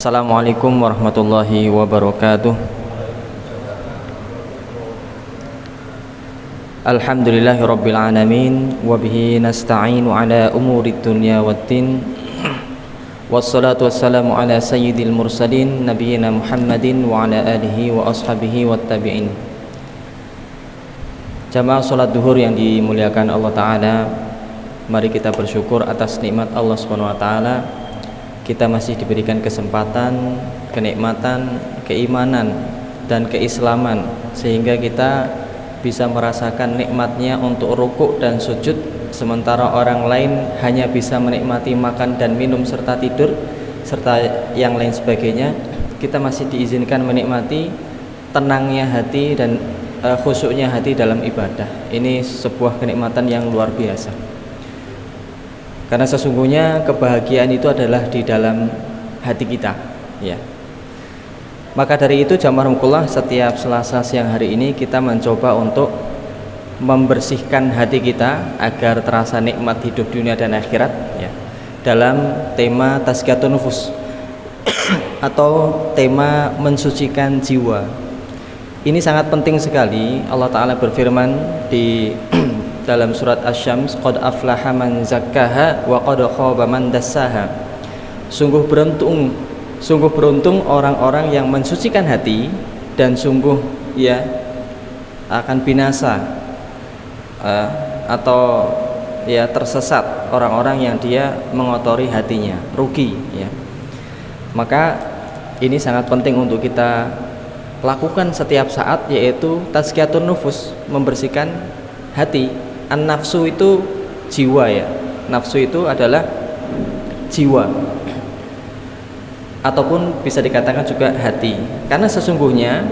Assalamualaikum warahmatullahi wabarakatuh. Alhamdulillahi rabbil alamin, wabihi nasta'inu ala umurid dunya waddin, wassalatu wassalamu ala sayyidil mursalin nabiyina Muhammadin wa ala alihi wa ashabihi wattabi'in. Jamaah salat duhur yang dimuliakan Allah Ta'ala, mari kita bersyukur atas nikmat Allah Subhanahu wa Ta'ala. Kita masih diberikan kesempatan, kenikmatan, keimanan, dan keislaman, sehingga kita bisa merasakan nikmatnya untuk rukuk dan sujud, sementara orang lain hanya bisa menikmati makan dan minum serta tidur serta yang lain sebagainya. Kita masih diizinkan menikmati tenangnya hati dan khusyuknya hati dalam ibadah. Ini sebuah kenikmatan yang luar biasa. Karena sesungguhnya kebahagiaan itu adalah di dalam hati kita, ya. Maka dari itu jamaah rahmatullah, setiap Selasa siang hari ini kita mencoba untuk membersihkan hati kita agar terasa nikmat hidup dunia dan akhirat, ya. Dalam tema tazkiyatun nufus atau tema mensucikan jiwa. Ini sangat penting sekali. Allah Ta'ala berfirman di dalam surat Asy-Syams, qad aflaha man zakkaha wa qad khaba man dassaha. Sungguh beruntung orang-orang yang mensucikan hati, dan sungguh ya akan binasa atau ya tersesat orang-orang yang dia mengotori hatinya, rugi, ya. Maka ini sangat penting untuk kita lakukan setiap saat, yaitu tazkiyatun nufus, membersihkan hati. An-nafsu itu jiwa, ya. Nafsu itu adalah jiwa, ataupun bisa dikatakan juga hati. Karena sesungguhnya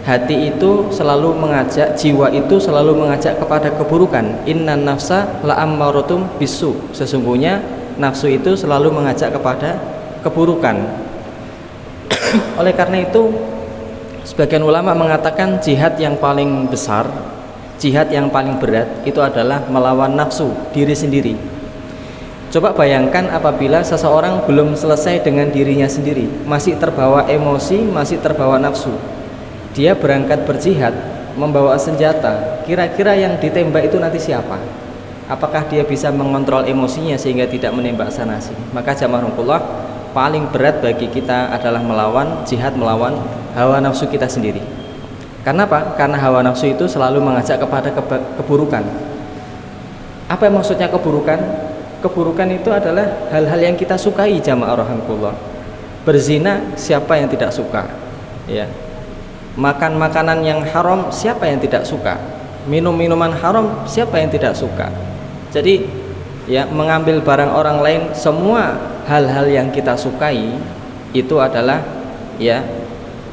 hati itu selalu mengajak, jiwa itu selalu mengajak kepada keburukan. Innan nafsa la'ammaratum bisu. Sesungguhnya nafsu itu selalu mengajak kepada keburukan. Oleh karena itu, sebagian ulama mengatakan jihad yang paling besar, jihad yang paling berat itu adalah melawan nafsu diri sendiri. Coba bayangkan apabila seseorang belum selesai dengan dirinya sendiri, masih terbawa emosi, masih terbawa nafsu. Dia berangkat berjihad, membawa senjata, kira-kira yang ditembak itu nanti siapa? Apakah dia bisa mengontrol emosinya sehingga tidak menembak sana sini? Maka jamaah rahmatullah, paling berat bagi kita adalah melawan jihad, melawan hawa nafsu kita sendiri. Karena apa? Karena hawa nafsu itu selalu mengajak kepada keburukan. Apa yang maksudnya keburukan? Keburukan itu adalah hal-hal yang kita sukai, jamaah rahmatullah. Berzina, siapa yang tidak suka? Ya. Makan makanan yang haram, siapa yang tidak suka? Minum minuman haram, siapa yang tidak suka? Jadi, ya, mengambil barang orang lain, semua hal-hal yang kita sukai itu adalah ya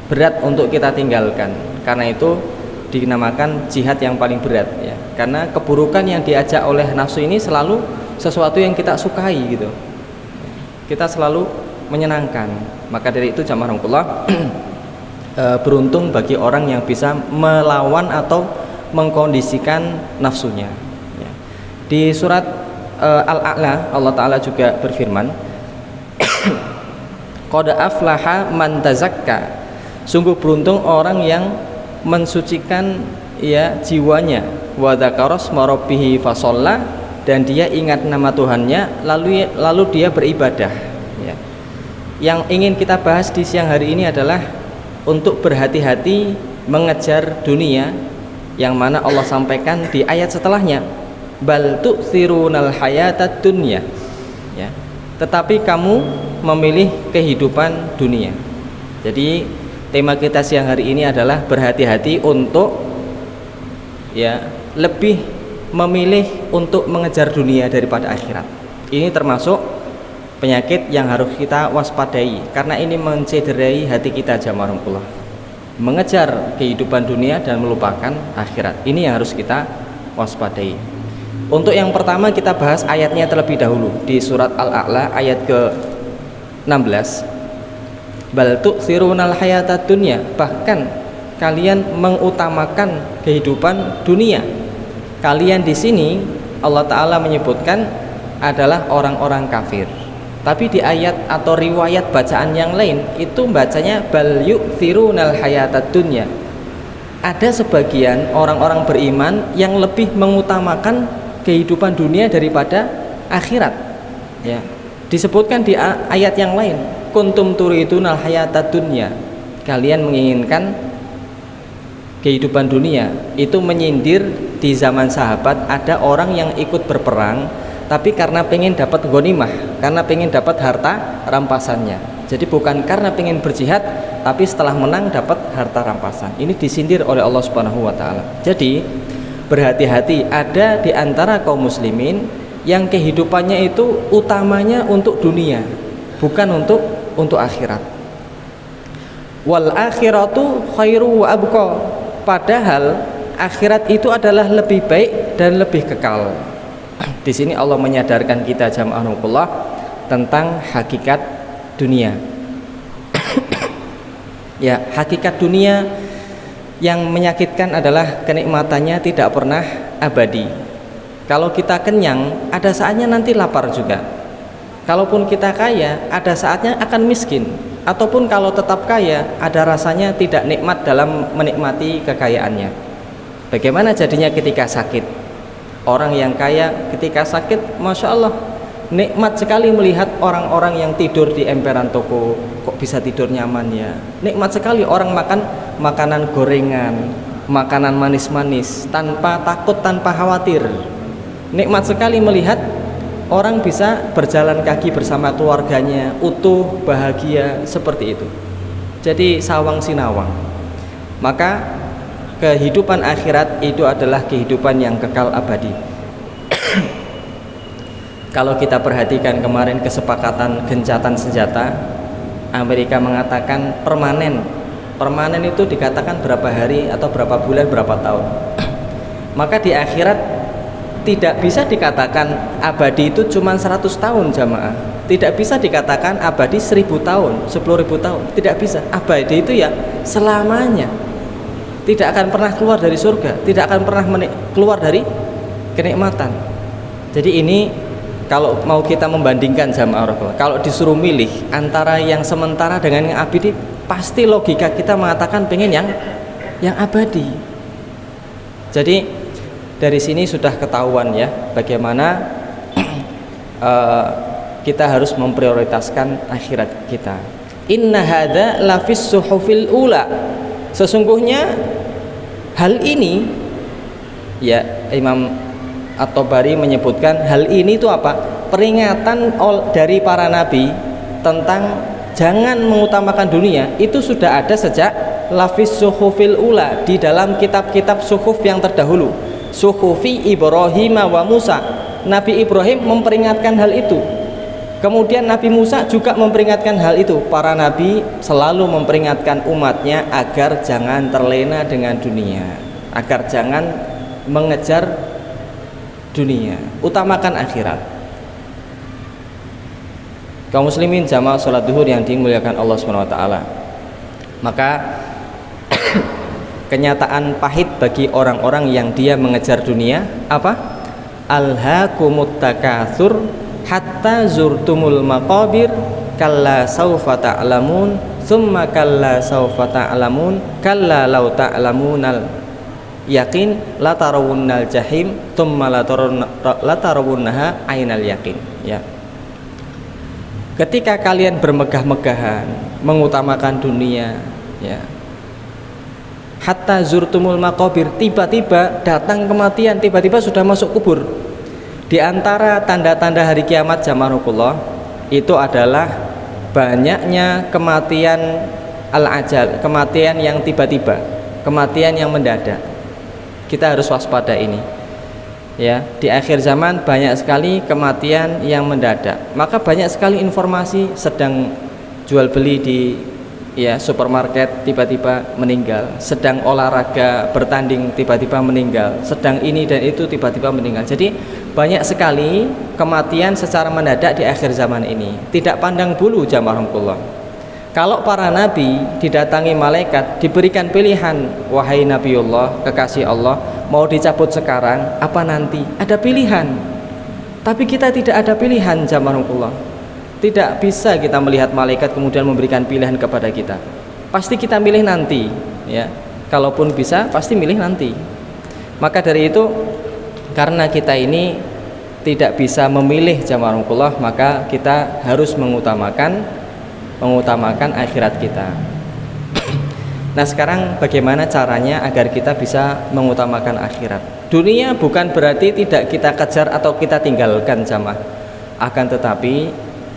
berat untuk kita tinggalkan. Karena itu dinamakan jihad yang paling berat, ya. Karena keburukan yang diajak oleh nafsu ini selalu sesuatu yang kita sukai, gitu. Kita selalu menyenangkan. Maka dari itu jamaah rahmatullah, beruntung bagi orang yang bisa melawan atau mengkondisikan nafsunya, ya. Di surat Al-A'la Allah Ta'ala juga berfirman, qad aflaha man tazakka. Sungguh beruntung orang yang mensucikan ya jiwanya, wa dzakara asma rabbih fasalla, dan dia ingat nama Tuhannya lalu dia beribadah, ya. Yang ingin kita bahas di siang hari ini adalah untuk berhati-hati mengejar dunia, yang mana Allah sampaikan di ayat setelahnya, bal tu'thirunal hayatad dunya, ya. Tetapi kamu memilih kehidupan dunia. Jadi tema kita siang hari ini adalah berhati-hati untuk ya lebih memilih untuk mengejar dunia daripada akhirat. Ini termasuk penyakit yang harus kita waspadai, karena ini mencederai hati kita, jamaah rahmatullah. Mengejar kehidupan dunia dan melupakan akhirat. Ini yang harus kita waspadai. Untuk yang pertama kita bahas ayatnya terlebih dahulu di surat Al-A'la ayat ke-16. Bal tu'thirunal hayatad dunya, bahkan kalian mengutamakan kehidupan dunia. Kalian di sini Allah Ta'ala menyebutkan adalah orang-orang kafir, Tapi di ayat atau riwayat bacaan yang lain itu bacanya bal yu'thirunal hayatad dunya. Ada sebagian orang-orang beriman yang lebih mengutamakan kehidupan dunia daripada akhirat. Ya. Disebutkan di ayat yang lain, kuntum turidunal hayatad dunya. Kalian menginginkan kehidupan dunia. Itu menyindir di zaman sahabat ada orang yang ikut berperang tapi karena pengen dapat ghanimah, karena pengen dapat harta rampasannya. Jadi bukan karena pengen berjihad, tapi setelah menang dapat harta rampasan. Ini disindir oleh Allah Subhanahu wa taala. Jadi berhati-hati, ada di antara kaum muslimin yang kehidupannya itu utamanya untuk dunia, bukan untuk akhirat. Wal akhiratu khairu wa abqa. Padahal akhirat itu adalah lebih baik dan lebih kekal. Di sini Allah menyadarkan kita jamaah Allah tentang hakikat dunia. Ya, hakikat dunia yang menyakitkan adalah kenikmatannya tidak pernah abadi. Kalau kita kenyang, ada saatnya nanti lapar juga. Kalaupun kita kaya, ada saatnya akan miskin. Ataupun kalau tetap kaya, ada rasanya tidak nikmat dalam menikmati kekayaannya. Bagaimana jadinya ketika sakit? Orang yang kaya ketika sakit, Masya Allah, nikmat sekali melihat orang-orang yang tidur di emperan toko. Kok bisa tidur nyaman ya? Nikmat sekali orang makan makanan gorengan, makanan manis-manis, tanpa takut, tanpa khawatir. Nikmat sekali melihat orang bisa berjalan kaki bersama keluarganya, utuh, bahagia, seperti itu. Jadi sawang sinawang. Maka kehidupan akhirat itu adalah kehidupan yang kekal abadi. Kalau kita perhatikan kemarin kesepakatan gencatan senjata, Amerika mengatakan permanen. Permanen itu dikatakan berapa hari atau berapa bulan, berapa tahun. Maka di akhirat tidak bisa dikatakan abadi itu cuma 100 tahun jamaah. Tidak bisa dikatakan abadi 1000 tahun, 10.000 tahun. Tidak bisa. Abadi itu ya selamanya. Tidak akan pernah keluar dari surga, tidak akan pernah keluar dari kenikmatan. Jadi ini kalau mau kita membandingkan jamaah Allah, kalau disuruh milih antara yang sementara dengan yang abadi, pasti logika kita mengatakan pengen yang abadi. Jadi dari sini sudah ketahuan ya bagaimana kita harus memprioritaskan akhirat kita. Inna hadza lafis suhufil ula. Sesungguhnya hal ini, ya, Imam At-Tabari menyebutkan hal ini itu apa? Peringatan dari para nabi tentang jangan mengutamakan dunia itu sudah ada sejak lafis suhufil ula, di dalam kitab-kitab suhuf yang terdahulu. Suhufi Ibrahim wa Musa. Nabi Ibrahim memperingatkan hal itu. Kemudian Nabi Musa juga memperingatkan hal itu. Para nabi selalu memperingatkan umatnya agar jangan terlena dengan dunia, agar jangan mengejar dunia, utamakan akhirat. Kaum muslimin jamaah salat zuhur yang dimuliakan Allah SWT. Maka kenyataan pahit bagi orang-orang yang dia mengejar dunia apa? Alhaakumut takatsur hatta zurtumul maqabir kalla saufa ta'lamun thumma kalla saufa ta'lamun kalla law ta'lamunal yaqin la tarawunnal jahim thumma la tarawunnaha ainal yaqin. Ya, ketika kalian bermegah-megahan mengutamakan dunia, ya, hatta zurtumul maqabir, tiba-tiba datang kematian, tiba-tiba sudah masuk kubur. Di antara tanda-tanda hari kiamat jamaahullah itu adalah banyaknya kematian al-ajal, kematian yang tiba-tiba, kematian yang mendadak. Kita harus waspada ini. Ya, di akhir zaman banyak sekali kematian yang mendadak. Maka banyak sekali informasi sedang jual beli di supermarket tiba-tiba meninggal, sedang olahraga bertanding tiba-tiba meninggal, sedang ini dan itu tiba-tiba meninggal. Jadi banyak sekali kematian secara mendadak di akhir zaman ini. Tidak pandang bulu jamaah Allah. Kalau para nabi didatangi malaikat, diberikan pilihan, wahai Nabiullah, kekasih Allah, mau dicabut sekarang apa nanti? Ada pilihan. Tapi kita tidak ada pilihan jamaah Allah. Tidak bisa kita melihat malaikat kemudian memberikan pilihan kepada kita. Pasti kita milih nanti, ya. Kalaupun bisa, pasti milih nanti. Maka dari itu, karena kita ini tidak bisa memilih jamarullah, maka kita harus mengutamakan akhirat kita. Nah, sekarang bagaimana caranya agar kita bisa mengutamakan akhirat? Dunia bukan berarti tidak kita kejar atau kita tinggalkan jamaah. Akan tetapi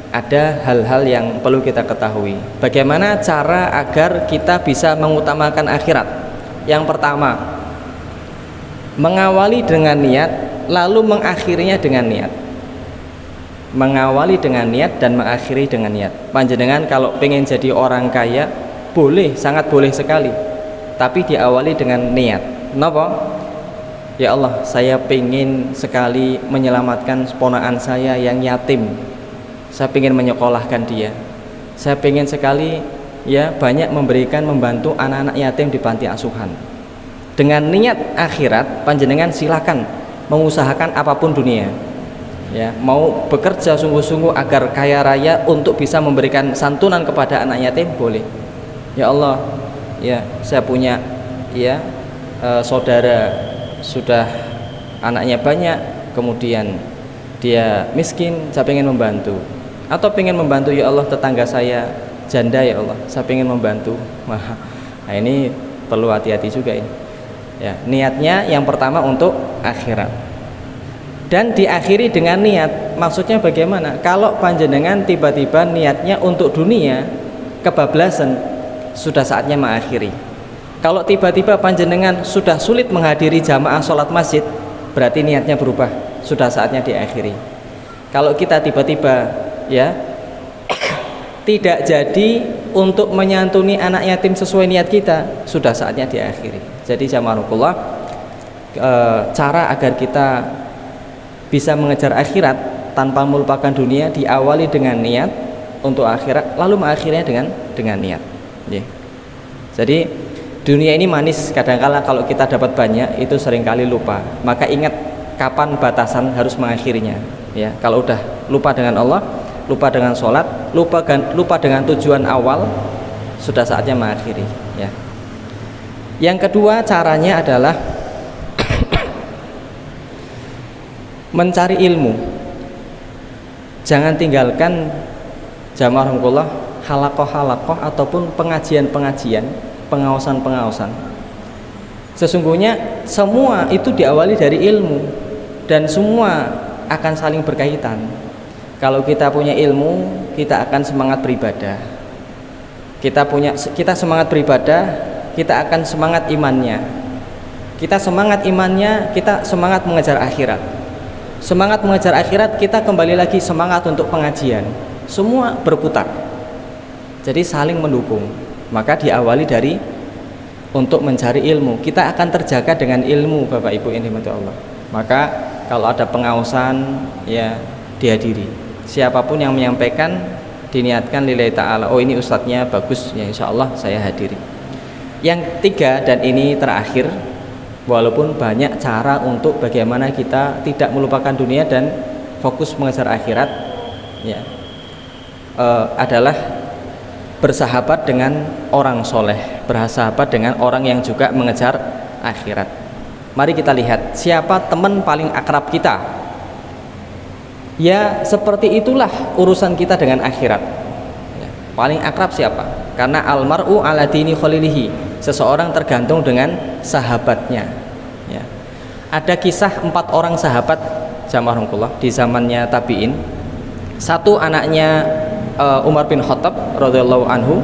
ada hal-hal yang perlu kita ketahui. Bagaimana cara agar kita bisa mengutamakan akhirat? Yang pertama, mengawali dengan niat, lalu mengakhirinya dengan niat. Mengawali dengan niat dan mengakhiri dengan niat. Panjenengan kalau pengen jadi orang kaya, boleh, sangat boleh sekali. Tapi diawali dengan niat. Kenapa? Ya Allah, saya pengen sekali menyelamatkan ponakan saya yang yatim. Saya pengen menyekolahkan dia. Saya pengen sekali ya banyak membantu anak-anak yatim di panti asuhan. Dengan niat akhirat, panjenengan silakan mengusahakan apapun dunia. Ya, mau bekerja sungguh-sungguh agar kaya raya untuk bisa memberikan santunan kepada anak yatim, boleh. Ya Allah, ya saya punya ya saudara sudah anaknya banyak, kemudian dia miskin, saya pengen membantu. Atau pengen membantu, ya Allah, tetangga saya janda, ya Allah, saya pengen membantu. Nah, ini perlu hati-hati juga ini. Ya, niatnya yang pertama untuk akhirat. Dan diakhiri dengan niat. Maksudnya bagaimana? Kalau panjenengan tiba-tiba niatnya untuk dunia, kebablasan, sudah saatnya mengakhiri. Kalau tiba-tiba panjenengan sudah sulit menghadiri jamaah sholat masjid, berarti niatnya berubah, sudah saatnya diakhiri. Kalau kita tiba-tiba ya tidak jadi untuk menyantuni anak yatim sesuai niat kita, sudah saatnya diakhiri. Jadi jamaahullah, cara agar kita bisa mengejar akhirat tanpa melupakan dunia, diawali dengan niat untuk akhirat, lalu mengakhirinya dengan niat. Jadi dunia ini manis, kadangkala kalau kita dapat banyak itu seringkali lupa. Maka ingat kapan batasan harus mengakhirinya. Ya, kalau udah lupa dengan Allah, lupa dengan sholat, lupa dengan tujuan awal, sudah saatnya mengakhiri. Ya. Yang kedua caranya adalah mencari ilmu. Jangan tinggalkan jamaah rahmatullah halakoh ataupun pengajian-pengajian, pengawasan. Sesungguhnya semua itu diawali dari ilmu dan semua akan saling berkaitan. Kalau kita punya ilmu, kita akan semangat beribadah. Kita semangat beribadah, kita akan semangat imannya. Kita semangat imannya, kita semangat mengejar akhirat. Semangat mengejar akhirat, kita kembali lagi semangat untuk pengajian. Semua berputar. Jadi saling mendukung. Maka diawali dari untuk mencari ilmu. Kita akan terjaga dengan ilmu, Bapak Ibu yang dirahmati Allah. Maka kalau ada pengawasan, ya dihadiri. Siapapun yang menyampaikan, diniatkan lillahi ta'ala, oh ini ustadznya bagus, ya insya Allah saya hadiri. Yang tiga dan ini terakhir, walaupun banyak cara untuk bagaimana kita tidak melupakan dunia dan fokus mengejar akhirat, ya, adalah bersahabat dengan orang soleh, bersahabat dengan orang yang juga mengejar akhirat. Mari kita lihat siapa teman paling akrab kita. Ya seperti itulah urusan kita dengan akhirat. Ya, paling akrab siapa? Karena almar'u ala dini khalilihi, seseorang tergantung dengan sahabatnya. Ya. Ada kisah 4 orang sahabat jamaah rahmatullah di zamannya tabi'in. Satu anaknya Umar bin Khattab radhiyallahu anhu,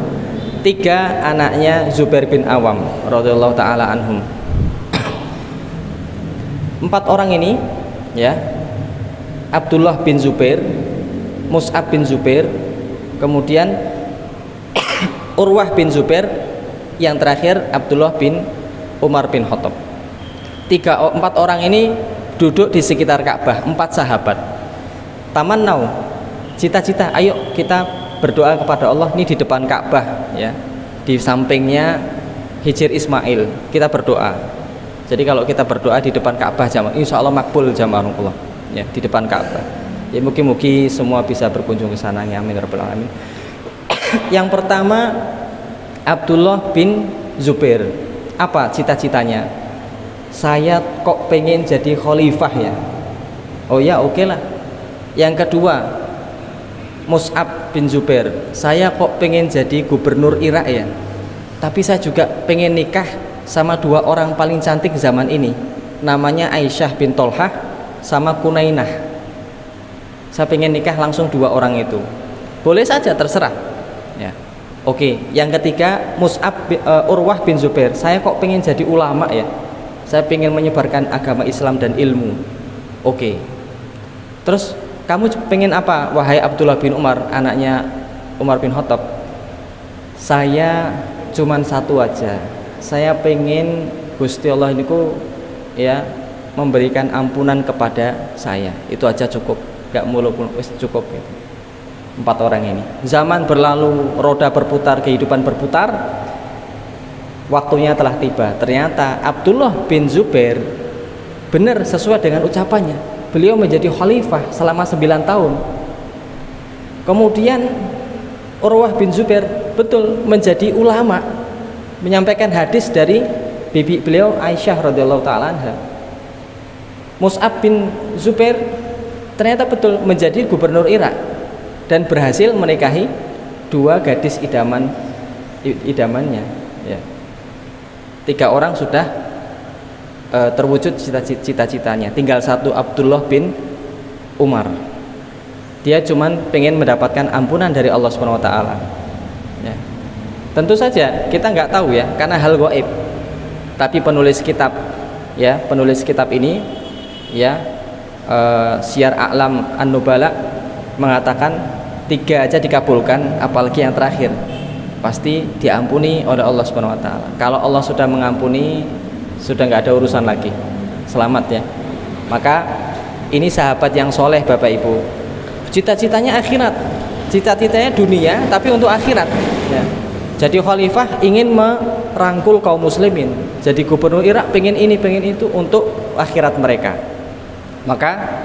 3 anaknya Zubair bin Awam radhiyallahu taala anhum. 4 orang ini, ya, Abdullah bin Zubair, Mus'ab bin Zubair, kemudian Urwah bin Zubair, yang terakhir Abdullah bin Umar bin Khattab. 4 orang ini duduk di sekitar Ka'bah, 4 sahabat. Tamannau, cita-cita, ayo kita berdoa kepada Allah nih di depan Ka'bah, ya, di sampingnya Hijr Ismail, kita berdoa. Jadi kalau kita berdoa di depan Ka'bah, insya Allah makbul jamaah Allah. Ya, di depan Ka'bah. Ya mungkin semua bisa berkunjung ke sana ya, amin rabbal alamin. Yang pertama Abdullah bin Zubair. Apa cita-citanya? Saya kok pengen jadi khalifah ya. Oh ya, oke lah. Yang kedua Mus'ab bin Zubair. Saya kok pengen jadi gubernur Irak ya. Tapi saya juga pengen nikah sama dua orang paling cantik zaman ini. Namanya Aisyah bin Tolhah sama Kunainah. Saya pengen nikah langsung dua orang itu. Boleh saja, terserah ya. Oke. Yang ketiga Urwah bin Zubair. Saya kok pengen jadi ulama ya. Saya pengen menyebarkan agama Islam dan ilmu. Oke. Terus kamu pengen apa, wahai Abdullah bin Umar, anaknya Umar bin Khattab? Saya cuman satu aja. Saya pengen Gusti Allah niku ya memberikan ampunan kepada saya. Itu aja cukup. Gak mulu pun cukup gitu. 4 orang ini. Zaman berlalu, roda berputar, kehidupan berputar. Waktunya telah tiba. Ternyata Abdullah bin Zubair benar sesuai dengan ucapannya. Beliau menjadi khalifah selama 9 tahun. Kemudian Urwah bin Zubair betul menjadi ulama, menyampaikan hadis dari bibi beliau Aisyah radhiyallahu taala anha. Mus'ab bin Zubair ternyata betul menjadi gubernur Irak dan berhasil menikahi 2 gadis idamannya ya. 3 orang sudah terwujud cita-citanya, tinggal 1 Abdullah bin Umar. Dia cuman pengen mendapatkan ampunan dari Allah Subhanahu wa taala ya. Tentu saja kita nggak tahu ya, karena hal gaib. Tapi penulis kitab ini ya, Syiar A'lam An-Nubala mengatakan 3 aja dikabulkan, apalagi yang terakhir pasti diampuni oleh Allah Subhanahu wa taala. Kalau Allah sudah mengampuni, sudah nggak ada urusan lagi, selamat ya. Maka ini sahabat yang soleh Bapak Ibu, cita-citanya akhirat, cita-citanya dunia tapi untuk akhirat ya. Jadi khalifah ingin merangkul kaum muslimin, jadi gubernur Irak pengen ini pengen itu untuk akhirat mereka. Maka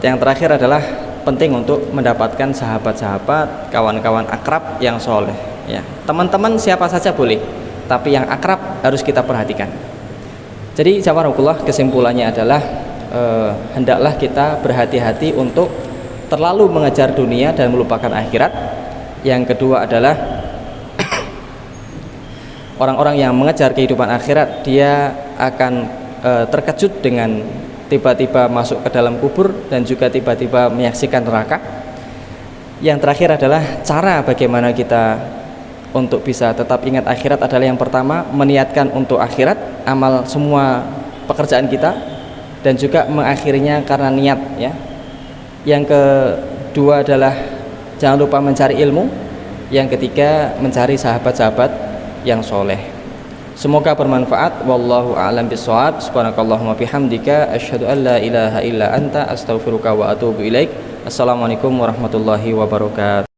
yang terakhir adalah penting untuk mendapatkan sahabat-sahabat, kawan-kawan akrab yang soleh ya. Teman-teman siapa saja boleh, tapi yang akrab harus kita perhatikan. Jadi jazakumullah, kesimpulannya adalah hendaklah kita berhati-hati untuk terlalu mengejar dunia dan melupakan akhirat. Yang kedua adalah orang-orang yang mengejar kehidupan akhirat, dia akan terkejut dengan tiba-tiba masuk ke dalam kubur dan juga tiba-tiba menyaksikan neraka. Yang terakhir adalah cara bagaimana kita untuk bisa tetap ingat akhirat adalah yang pertama, meniatkan untuk akhirat, amal semua pekerjaan kita, dan juga mengakhirinya karena niat ya. Yang kedua adalah jangan lupa mencari ilmu. Yang ketiga mencari sahabat-sahabat yang soleh. Semoga bermanfaat. Wallahu a'lam bishawab. Subhanakallahumma bihamdika asyhadu an la ilaha illa anta astaghfiruka wa atubu ilaik. Assalamualaikum warahmatullahi wabarakatuh.